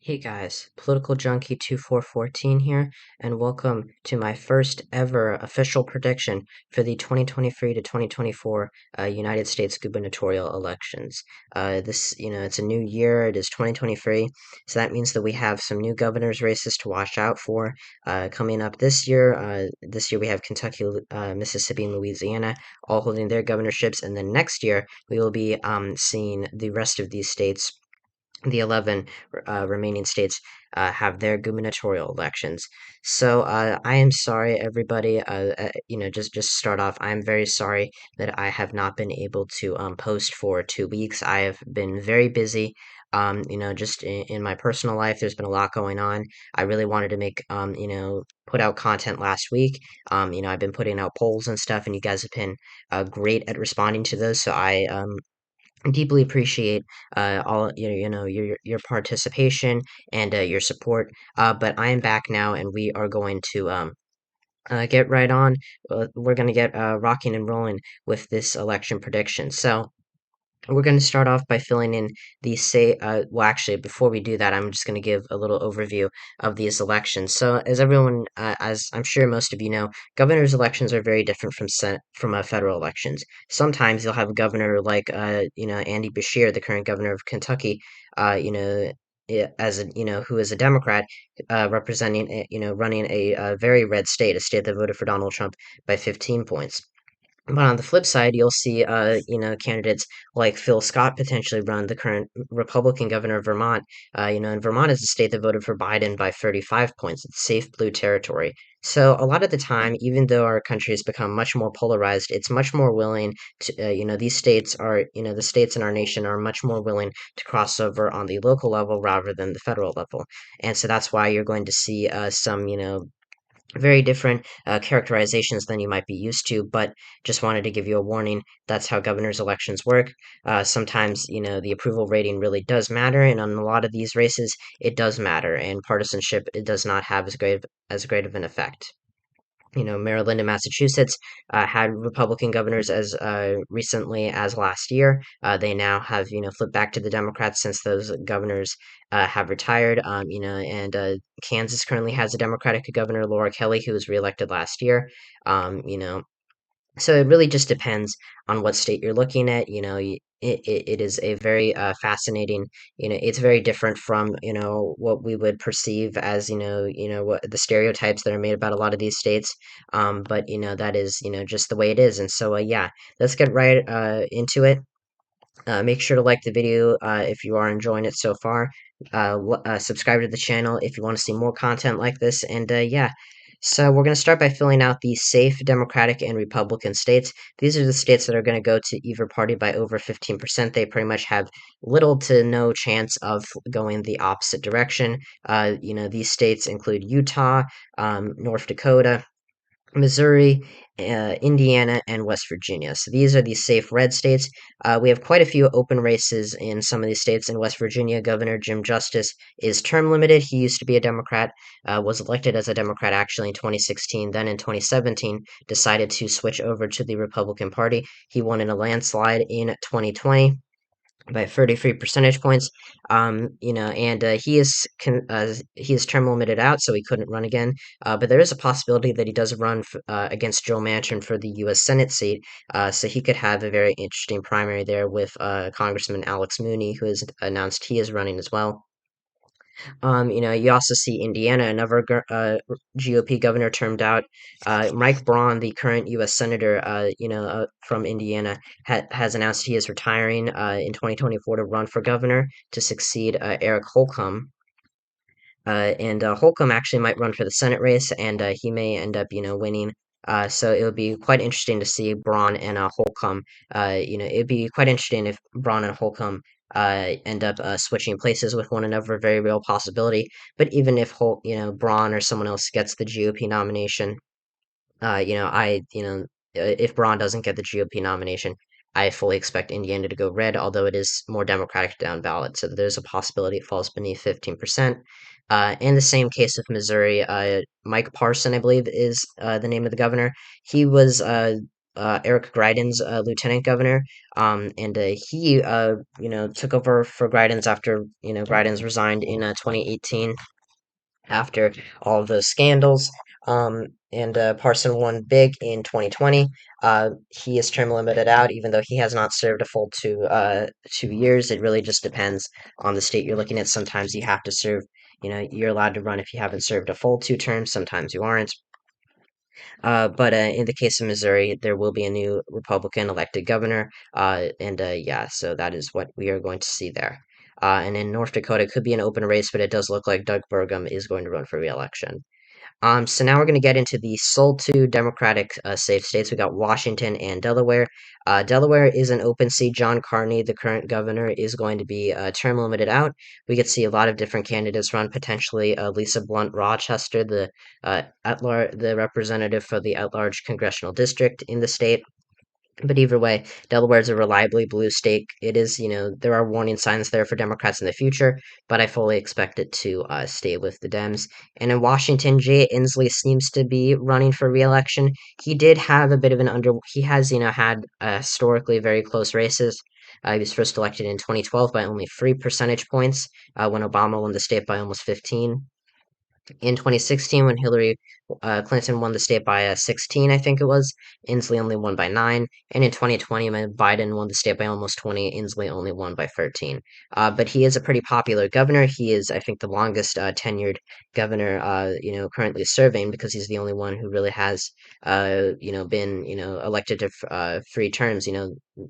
Hey guys, Political Junkie 2414 here, and welcome to my first ever official prediction for the 2023 to 2024 United States gubernatorial elections. It's a new year, it is 2023, so that means that we have some new governor's races to watch out for coming up this year. This year we have Kentucky, Mississippi, and Louisiana all holding their governorships, and then next year we will be seeing the rest of these states, the 11 remaining states, have their gubernatorial elections. So I am sorry, everybody. Just start off. I am very sorry that I have not been able to post for 2 weeks. I have been very busy. Just in my personal life, there's been a lot going on. I really wanted to put out content last week. I've been putting out polls and stuff, and you guys have been great at responding to those. So I deeply appreciate all your participation and your support. But I am back now, and we are going to get right on. We're going to get rocking and rolling with this election prediction. So we're going to start off by filling in actually, before we do that, I'm just going to give a little overview of these elections. So, as I'm sure most of you know, governor's elections are very different from federal elections. Sometimes you'll have a governor like, Andy Beshear, the current governor of Kentucky, who is a Democrat, representing, running a very red state, a state that voted for Donald Trump by 15 points. But on the flip side, you'll see, candidates like Phil Scott potentially run, the current Republican governor of Vermont. And Vermont is a state that voted for Biden by 35 points. It's safe blue territory. So a lot of the time, even though our country has become much more polarized, it's much more willing to, these states are, the states in our nation are much more willing to cross over on the local level rather than the federal level. And so that's why you're going to see some, very different characterizations than you might be used to, but just wanted to give you a warning. That's how governor's elections work. Sometimes, the approval rating really does matter, and on a lot of these races, it does matter, and partisanship, it does not have as great of an effect. Maryland and Massachusetts had Republican governors as recently as last year. They now have, flipped back to the Democrats since those governors have retired. And Kansas currently has a Democratic governor, Laura Kelly, who was reelected last year. Um, you know, so it really just depends on what state you're looking at. It is a very fascinating. It's very different from what we would perceive as what the stereotypes that are made about a lot of these states. But that is just the way it is. And so yeah, let's get right into it. Make sure to like the video if you are enjoying it so far. Subscribe to the channel if you want to see more content like this. And yeah, so we're going to start by filling out the safe Democratic and Republican states. These are the states that are going to go to either party by over 15%. They pretty much have little to no chance of going the opposite direction. These states include Utah, North Dakota, Missouri, Indiana, and West Virginia. So these are the safe red states. We have quite a few open races in some of these states. In West Virginia, Governor Jim Justice is term limited. He used to be a Democrat, was elected as a Democrat actually in 2016. Then in 2017, decided to switch over to the Republican Party. He won in a landslide in 2020 by 33 percentage points. And he is term limited out, so he couldn't run again. But there is a possibility that he does run against Joe Manchin for the U.S. Senate seat, so he could have a very interesting primary there with Congressman Alex Mooney, who has announced he is running as well. You also see Indiana, another GOP governor termed out. Mike Braun, the current U.S. senator, from Indiana, has announced he is retiring in 2024 to run for governor to succeed Eric Holcomb. And Holcomb actually might run for the Senate race, and he may end up, winning. So it would be quite interesting to see Braun and Holcomb. It'd be quite interesting if Braun and Holcomb end up switching places with one another. A very real possibility. But even if Braun or someone else gets the GOP nomination, if Braun doesn't get the GOP nomination, I fully expect Indiana to go red, although it is more Democratic down ballot, so there's a possibility it falls beneath 15%. In the same case of Missouri, Mike Parson, I believe, is the name of the governor. He was Eric Greitens, lieutenant governor, and he took over for Greitens after Greitens resigned in 2018 after all of those scandals. And Parson won big in 2020. He is term limited out, even though he has not served a full 2 years. It really just depends on the state you're looking at. Sometimes you have to serve, you're allowed to run if you haven't served a full 2 terms. Sometimes you aren't. But in the case of Missouri, there will be a new Republican elected governor. And yeah, so that is what we are going to see there. And in North Dakota, it could be an open race, but it does look like Doug Burgum is going to run for re-election. So now we're going to get into the sole two Democratic safe states. We got Washington and Delaware. Delaware is an open seat. John Carney, the current governor, is going to be term limited out. We could see a lot of different candidates run. Potentially, Lisa Blunt Rochester, the representative for the at-large congressional district in the state. But either way, Delaware is a reliably blue state. It is, there are warning signs there for Democrats in the future, but I fully expect it to stay with the Dems. And in Washington, Jay Inslee seems to be running for re-election. He did have a bit of he has, had historically very close races. He was first elected in 2012 by only 3 percentage points, when Obama won the state by almost 15. In 2016, when Hillary Clinton won the state by 16, I think it was, Inslee only won by 9. And in 2020, when Biden won the state by almost 20, Inslee only won by 13. But he is a pretty popular governor. He is, I think, the longest tenured governor, currently serving, because he's the only one who really has, been, elected to 3 terms.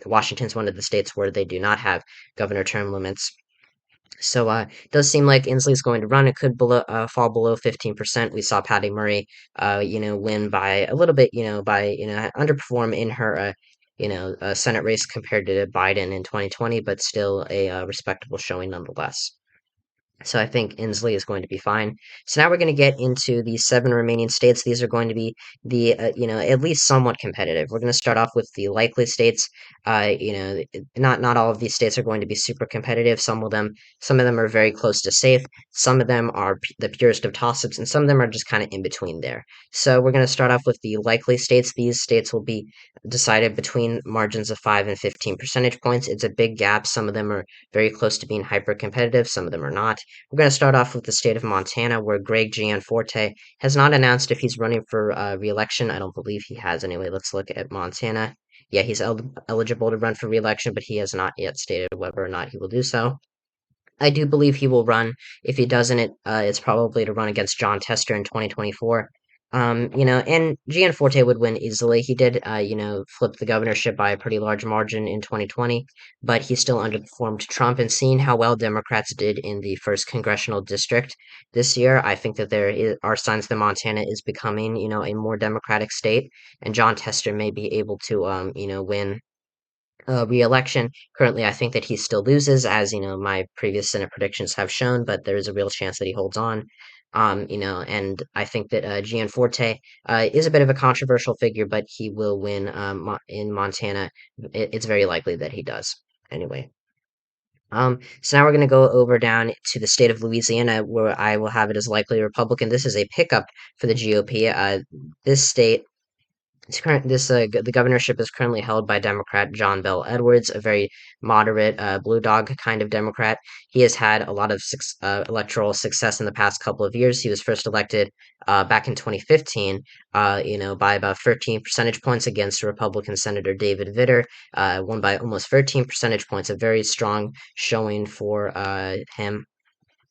Washington's one of the states where they do not have governor term limits. So it does seem like Inslee's going to run. It could fall below 15%. We saw Patty Murray, win by a little bit, underperform in her, Senate race compared to Biden in 2020, but still a respectable showing nonetheless. So I think Inslee is going to be fine. So now we're going to get into the 7 remaining states. These are going to be at least somewhat competitive. We're going to start off with the likely states. Not all of these states are going to be super competitive. Some of them are very close to safe. Some of them are the purest of toss-ups, and some of them are just kind of in between there. So we're going to start off with the likely states. These states will be decided between margins of 5 and 15 percentage points. It's a big gap. Some of them are very close to being hyper competitive. Some of them are not. We're going to start off with the state of Montana, where Greg Gianforte has not announced if he's running for re-election. I don't believe he has anyway. Let's look at Montana. Yeah, he's eligible to run for re-election, but he has not yet stated whether or not he will do so. I do believe he will run. If he doesn't, it's probably to run against John Tester in 2024. And Gianforte would win easily. He did, flip the governorship by a pretty large margin in 2020, but he still underperformed Trump. And seeing how well Democrats did in the first congressional district this year, I think that are signs that Montana is becoming, a more Democratic state, and John Tester may be able to, win re-election. Currently, I think that he still loses, as my previous Senate predictions have shown, but there is a real chance that he holds on. And I think that Gianforte is a bit of a controversial figure, but he will win in Montana. It's very likely that he does. Anyway. So now we're going to go over down to the state of Louisiana, where I will have it as likely Republican. This is a pickup for the GOP. This state the governorship is currently held by Democrat John Bel Edwards, a very moderate blue dog kind of Democrat. He has had a lot of electoral success in the past couple of years. He was first elected back in 2015, by about 13 percentage points against Republican Senator David Vitter, won by almost 13 percentage points. A very strong showing for him.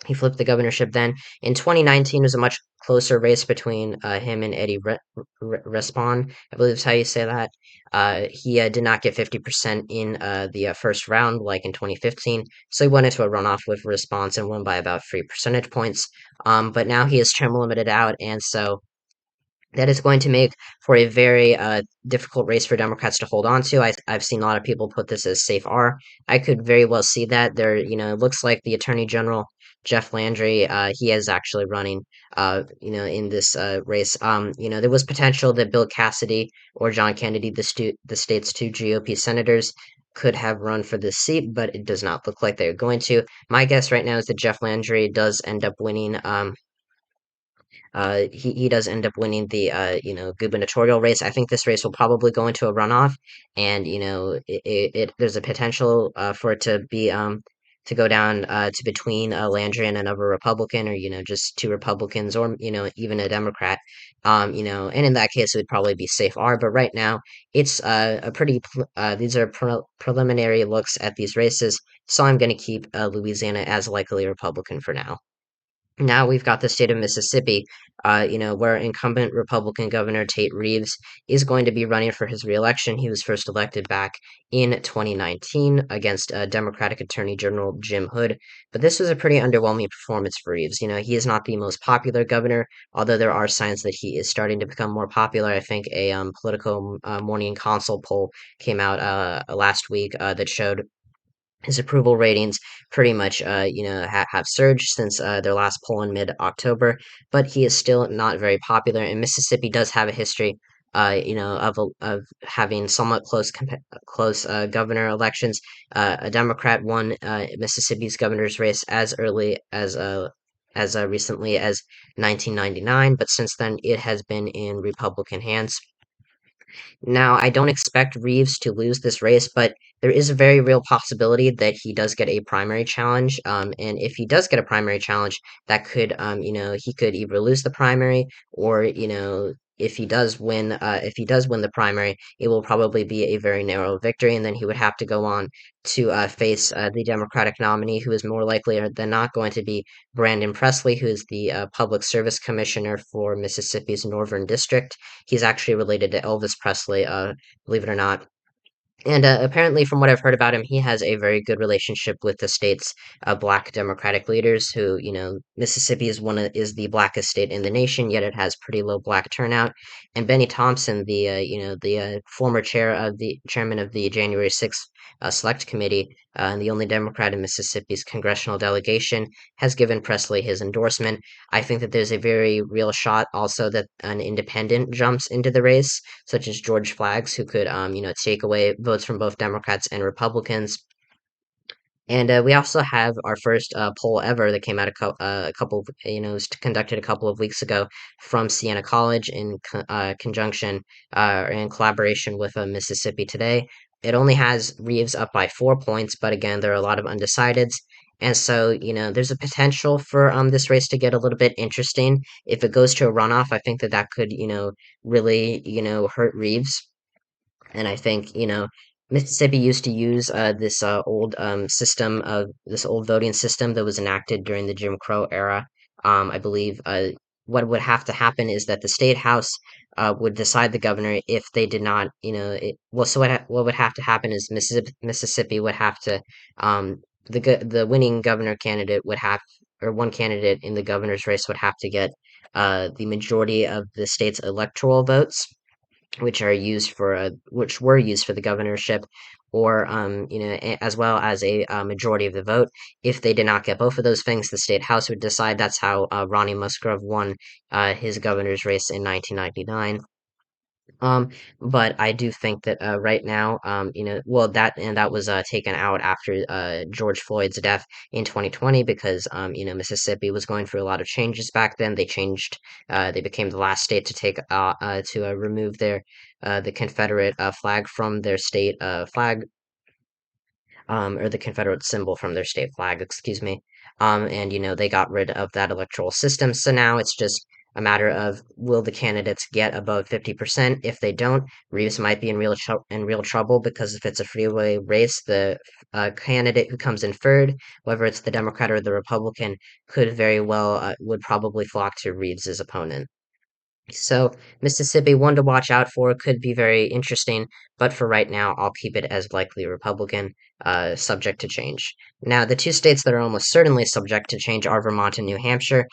He flipped the governorship then. In 2019, it was a much closer race between him and Eddie Respon. I believe is how you say that. He did not get 50% in the first round, like in 2015, so he went into a runoff with Response and won by about 3 percentage points. But now he is term limited out, and so that is going to make for a very difficult race for Democrats to hold on to. I've seen a lot of people put this as safe R. I could very well see that. It looks like the Attorney General, Jeff Landry, he is actually running, in this race. There was potential that Bill Cassidy or John Kennedy, the state's 2 GOP senators, could have run for this seat, but it does not look like they're going to. My guess right now is that Jeff Landry does end up winning. He does end up winning the gubernatorial race. I think this race will probably go into a runoff, and there's a potential for it to be to go down to between Landry and another Republican, or just two Republicans, or even a Democrat. And in that case, it would probably be safe R. But right now, it's a pretty these are preliminary looks at these races, so I'm going to keep Louisiana as likely Republican for now. Now we've got the state of Mississippi, where incumbent Republican Governor Tate Reeves is going to be running for his reelection. He was first elected back in 2019 against Democratic Attorney General Jim Hood, but this was a pretty underwhelming performance for Reeves. He is not the most popular governor, although there are signs that he is starting to become more popular. I think a political morning consult poll came out last week that showed his approval ratings pretty much, have surged since their last poll in mid-October, but he is still not very popular. And Mississippi does have a history, of having somewhat close governor elections. A Democrat won Mississippi's governor's race as recently as 1999, but since then it has been in Republican hands. Now, I don't expect Reeves to lose this race, but there is a very real possibility that he does get a primary challenge. And if he does get a primary challenge, that could, he could either lose the primary, or, if he does win the primary, it will probably be a very narrow victory, and then he would have to go on to face the Democratic nominee, who is more likely than not going to be Brandon Presley, who is the Public Service Commissioner for Mississippi's Northern District. He's actually related to Elvis Presley, believe it or not. And apparently, from what I've heard about him, he has a very good relationship with the state's black Democratic leaders. Who, Mississippi is the blackest state in the nation, yet it has pretty low black turnout. And Benny Thompson, the former chairman of the January 6th Select Committee, and the only Democrat in Mississippi's congressional delegation, has given Presley his endorsement. I think that there's a very real shot also that an independent jumps into the race, such as George Flaggs, who could, take away votes from both Democrats and Republicans. And we also have our first poll ever that came out a couple, was conducted a couple of weeks ago from Siena College in conjunction or in collaboration with Mississippi Today. It only has Reeves up by 4 points, but again, there are a lot of undecideds. And so, there's a potential for this race to get a little bit interesting. If it goes to a runoff, I think that that could, really, hurt Reeves. And I think, Mississippi used to use this old voting system that was enacted during the Jim Crow era. I believe what would have to happen is that the state house would decide the governor if they did not, so what would have to happen is Mississippi would have to, the winning governor candidate would have, or one candidate in the governor's race would have to get the majority of the state's electoral votes, which were used for the governorship, or as well as a majority of the vote. If they did not get both of those things, the state house would decide. That's how Ronnie Musgrove won his governor's race in 1999. Um, but I do think that right now, well, that was taken out after George Floyd's death in 2020, because Mississippi was going through a lot of changes back then. They became the last state to remove the Confederate flag from their state flag, or the Confederate symbol from their state flag, excuse me. And they got rid of that electoral system. So now it's just a matter of, will the candidates get above 50%? If they don't, Reeves might be in real trouble, because if it's a freeway race, the candidate who comes in third, whether it's the Democrat or the Republican, could very well would probably flock to Reeves's opponent. So Mississippi, one to watch out for, could be very interesting, but for right now, I'll keep it as likely Republican, subject to change. Now, the two states that are almost certainly subject to change are Vermont and New Hampshire.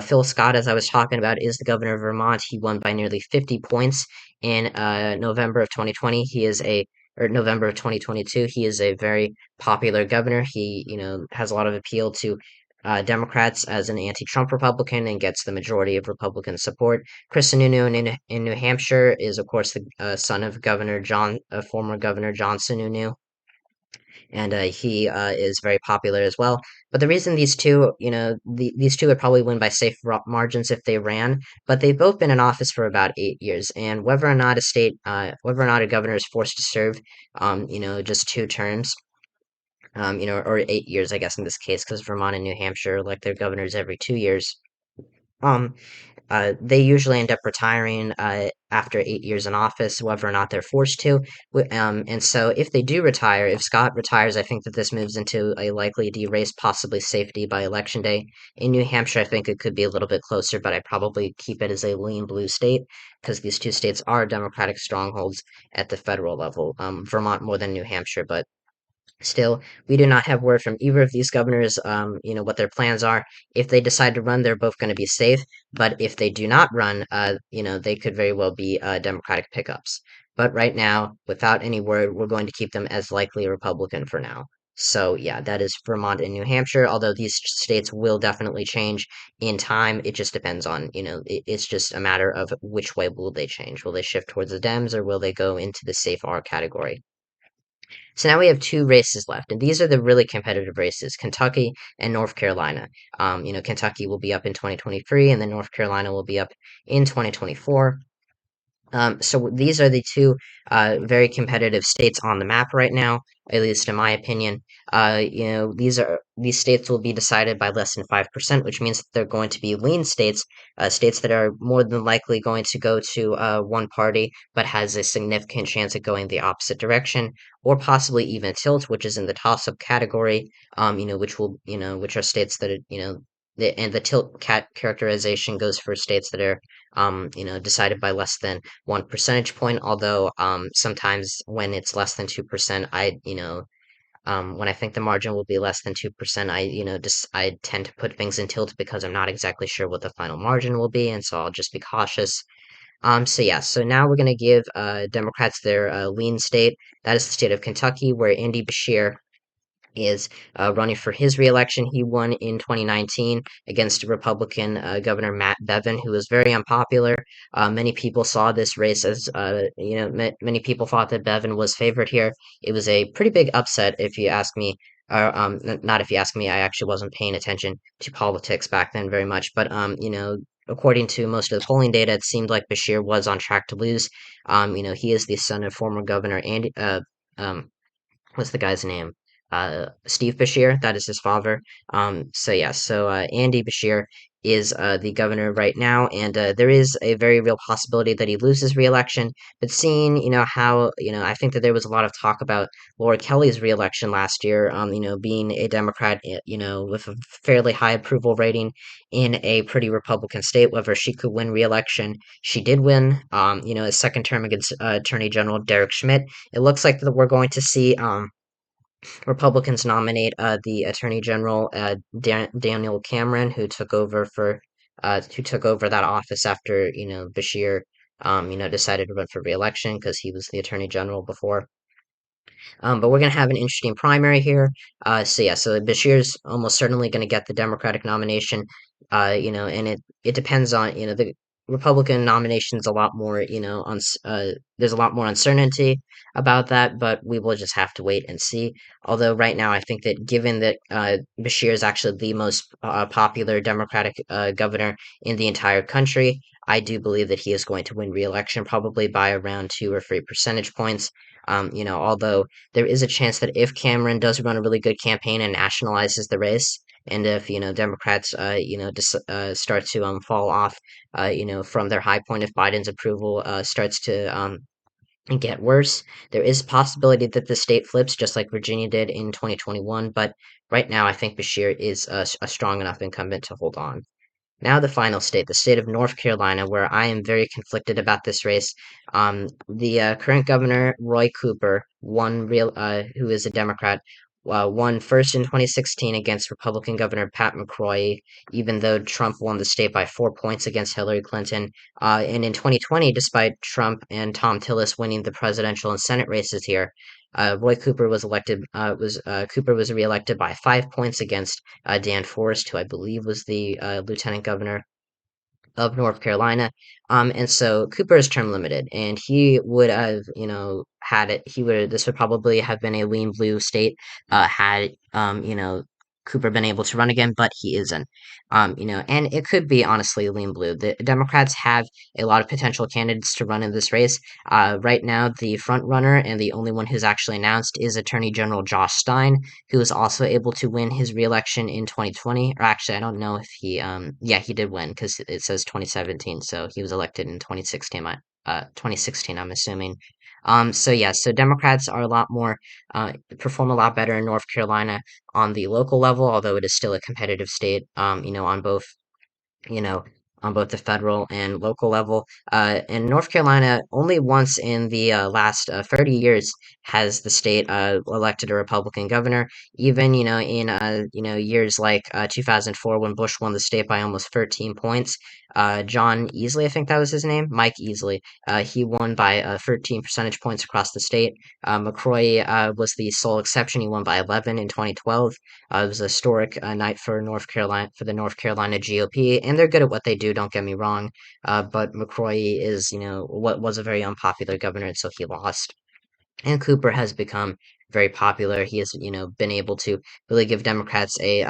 Phil Scott, as I was talking about, is the governor of Vermont. He won by nearly 50 points in November of 2020. November of 2022. He is a very popular governor. He, has a lot of appeal to Democrats as an anti-Trump Republican, and gets the majority of Republican support. Chris Sununu in New Hampshire is, of course, the son of former Governor John Sununu, and he is very popular as well. But the reason these two, these two would probably win by safe margins if they ran, but they've both been in office for about 8 years, and whether or not a governor is forced to serve, just 2 terms, or 8 years, I guess in this case, because Vermont and New Hampshire elect their governors every 2 years. Um, they usually end up retiring after 8 years in office, whether or not they're forced to. And so, if they do retire, if Scott retires, I think that this moves into a likely de-race, possibly safety by election day. In New Hampshire, I think it could be a little bit closer, but I probably keep it as a lean blue state because these two states are Democratic strongholds at the federal level. Vermont more than New Hampshire, but still, we do not have word from either of these governors, what their plans are. If they decide to run, they're both going to be safe. But if they do not run, they could very well be Democratic pickups. But right now, without any word, we're going to keep them as likely Republican for now. So yeah, that is Vermont and New Hampshire. Although these states will definitely change in time, it just depends on, it's just a matter of which way will they change. Will they shift towards the Dems or will they go into the safe R category? So now we have two races left, and these are the really competitive races, Kentucky and North Carolina. Kentucky will be up in 2023, and then North Carolina will be up in 2024. So these are the two very competitive states on the map right now, at least in my opinion. These states will be decided by less than 5%, which means that they're going to be lean states, states that are more than likely going to go to one party, but has a significant chance of going the opposite direction, or possibly even tilt, which is in the toss-up category. Which are states that are, and the tilt characterization goes for states that are decided by less than 1 percentage point. Although sometimes when it's less than 2%, when I think the margin will be less than 2%, I tend to put things in tilt because I'm not exactly sure what the final margin will be, and so I'll just be cautious. So yeah, so now we're gonna give Democrats their lean state. That is the state of Kentucky, where Andy Bashir is running for his reelection. He won in 2019 against Republican Governor Matt Bevin, who was very unpopular. Many people saw this race as, many people thought that Bevin was favored here. It was a pretty big upset, if you ask me. Or, not if you ask me, I actually wasn't paying attention to politics back then very much. But, according to most of the polling data, it seemed like Bashir was on track to lose. He is the son of former Governor Andy, um, what's the guy's name? Steve Bashir, that is his father. So Andy Bashir is the governor right now, and there is a very real possibility that he loses re-election. But seeing, how, I think that there was a lot of talk about Laura Kelly's re-election last year, being a Democrat, with a fairly high approval rating in a pretty Republican state, whether she could win re-election. She did win, a second term against Attorney General Derek Schmidt. It looks like that we're going to see, Republicans nominate the Attorney General Daniel Cameron, who took over that office after Bashir decided to run for re-election because he was the Attorney General before. But we're going to have an interesting primary here. So Bashir's almost certainly going to get the Democratic nomination. And it depends on the Republican nomination's a lot more there's a lot more uncertainty about that, but we will just have to wait and see. Although right now, I think that given that Bashir is actually the most popular Democratic governor in the entire country, I do believe that he is going to win re-election probably by around 2 or 3 percentage points. Although there is a chance that if Cameron does run a really good campaign and nationalizes the race, and if Democrats start to fall off from their high point, if Biden's approval starts to get worse, there is a possibility that the state flips just like Virginia did in 2021. But right now, I think Bashir is a strong enough incumbent to hold on. Now the final state, the state of North Carolina, where I am very conflicted about this race. The current governor, Roy Cooper, who is a Democrat, won first in 2016 against Republican Governor Pat McCrory, even though Trump won the state by 4 points against Hillary Clinton. And in 2020, despite Trump and Tom Tillis winning the presidential and Senate races here, Roy Cooper was elected. Cooper was reelected by 5 points against Dan Forest, who I believe was the lieutenant governor. of North Carolina. And so Cooper is term limited, and he would have, had it. This would probably have been a lean blue state, had, Cooper been able to run again, but he isn't. And it could be honestly lean blue. The Democrats have a lot of potential candidates to run in this race. Right now, the front runner and the only one who's actually announced is Attorney General Josh Stein, who was also able to win his reelection in 2020. Or actually, I don't know if yeah, he did win because it says 2017, so he was elected in 2016. 2016, I'm assuming. So yeah, so Democrats are a lot more, perform a lot better in North Carolina on the local level, although it is still a competitive state, you know, on both the federal and local level. And North Carolina, only once in the last 30 years has the state elected a Republican governor. Even, in, years like 2004 when Bush won the state by almost 13 points. John Easley, I think that was his name, Mike Easley. He won by 13 percentage points across the state. McCrory was the sole exception. He won by 11 in 2012. It was a historic night for the North Carolina GOP, and they're good at what they do. Don't get me wrong, but McCrory is, what was a very unpopular governor, and so he lost. And Cooper has become very popular. He has, been able to really give Democrats a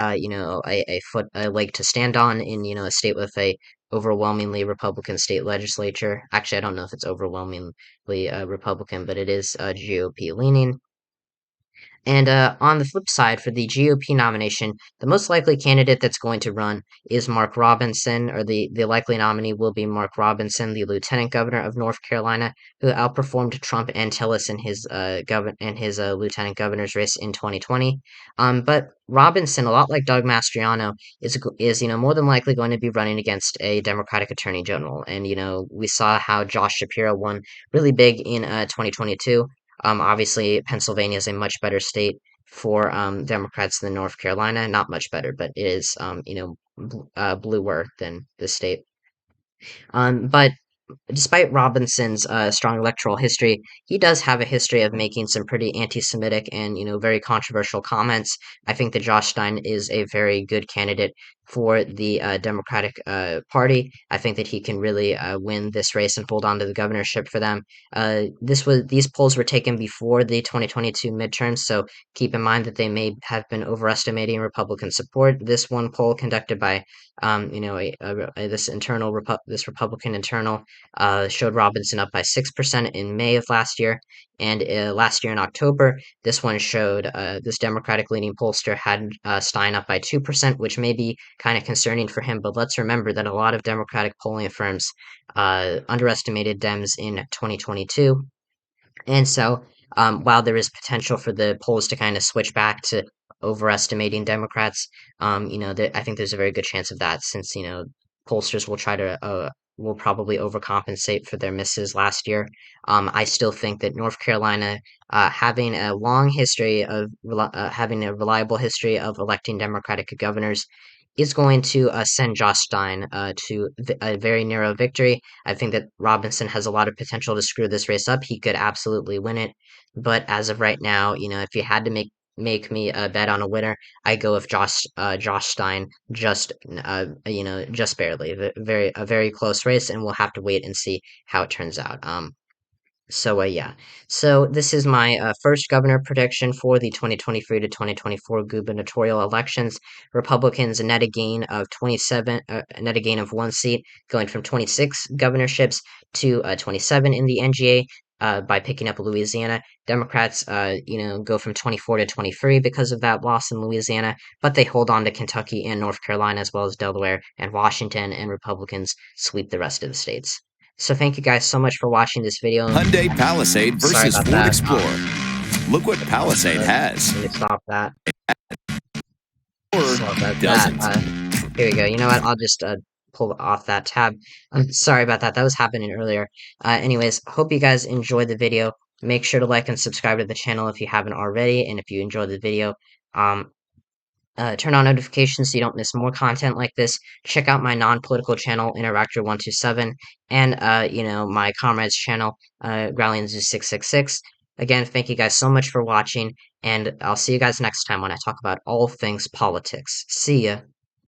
leg to stand on in, a state with a overwhelmingly Republican state legislature. Actually, I don't know if it's overwhelmingly Republican, but it is GOP leaning. And on the flip side, for the GOP nomination, the most likely candidate that's going to run is Mark Robinson, or the likely nominee will be Mark Robinson, the lieutenant governor of North Carolina, who outperformed Trump and Tillis in his lieutenant governor's race in 2020. But Robinson, a lot like Doug Mastriano, is more than likely going to be running against a Democratic attorney general, and we saw how Josh Shapiro won really big in 2022. Obviously, Pennsylvania is a much better state for Democrats than North Carolina. Not much better, but it is, bluer than the state. But despite Robinson's strong electoral history, he does have a history of making some pretty anti-Semitic and very controversial comments. I think that Josh Stein is a very good candidate for the Democratic Party. I think that he can really win this race and hold on to the governorship for them. These polls were taken before the 2022 midterms, so keep in mind that they may have been overestimating Republican support. This one poll conducted by this Republican internal showed Robinson up by 6% in May of last year, and last year in October, this Democratic leaning pollster had Stein up by 2%, which may be kind of concerning for him, but let's remember that a lot of Democratic polling firms underestimated Dems in 2022. And so, while there is potential for the polls to kind of switch back to overestimating Democrats, I think there's a very good chance of that since, pollsters will probably overcompensate for their misses last year. I still think that North Carolina, having a long history of having a reliable history of electing Democratic governors, is going to send Josh Stein to a very narrow victory. I think that Robinson has a lot of potential to screw this race up. He could absolutely win it, but as of right now, if you had to make me bet on a winner, I go with Josh Stein, just barely. A very close race, and we'll have to wait and see how it turns out. Yeah. So this is my first governor prediction for the 2023 to 2024 gubernatorial elections. Republicans a net gain of one seat, going from 26 governorships to 27 in the NGA. By picking up Louisiana, Democrats, go from 24 to 23 because of that loss in Louisiana, but they hold on to Kentucky and North Carolina as well as Delaware and Washington, and Republicans sweep the rest of the states. So thank you guys so much for watching this video. Hyundai Palisade Sorry versus about Ford that. Explorer. Look what Palisade has. Let me stop that. Or Stop that. doesn't. Here we go. You know what? I'll just pull off that tab. I'm sorry about that. That was happening earlier. Anyways, hope you guys enjoyed the video. Make sure to like and subscribe to the channel if you haven't already, and if you enjoyed the video, turn on notifications so you don't miss more content like this. Check out my non-political channel, Interactor127, and, my comrades channel, GrowlingZoo666. Again, thank you guys so much for watching, and I'll see you guys next time when I talk about all things politics. See ya!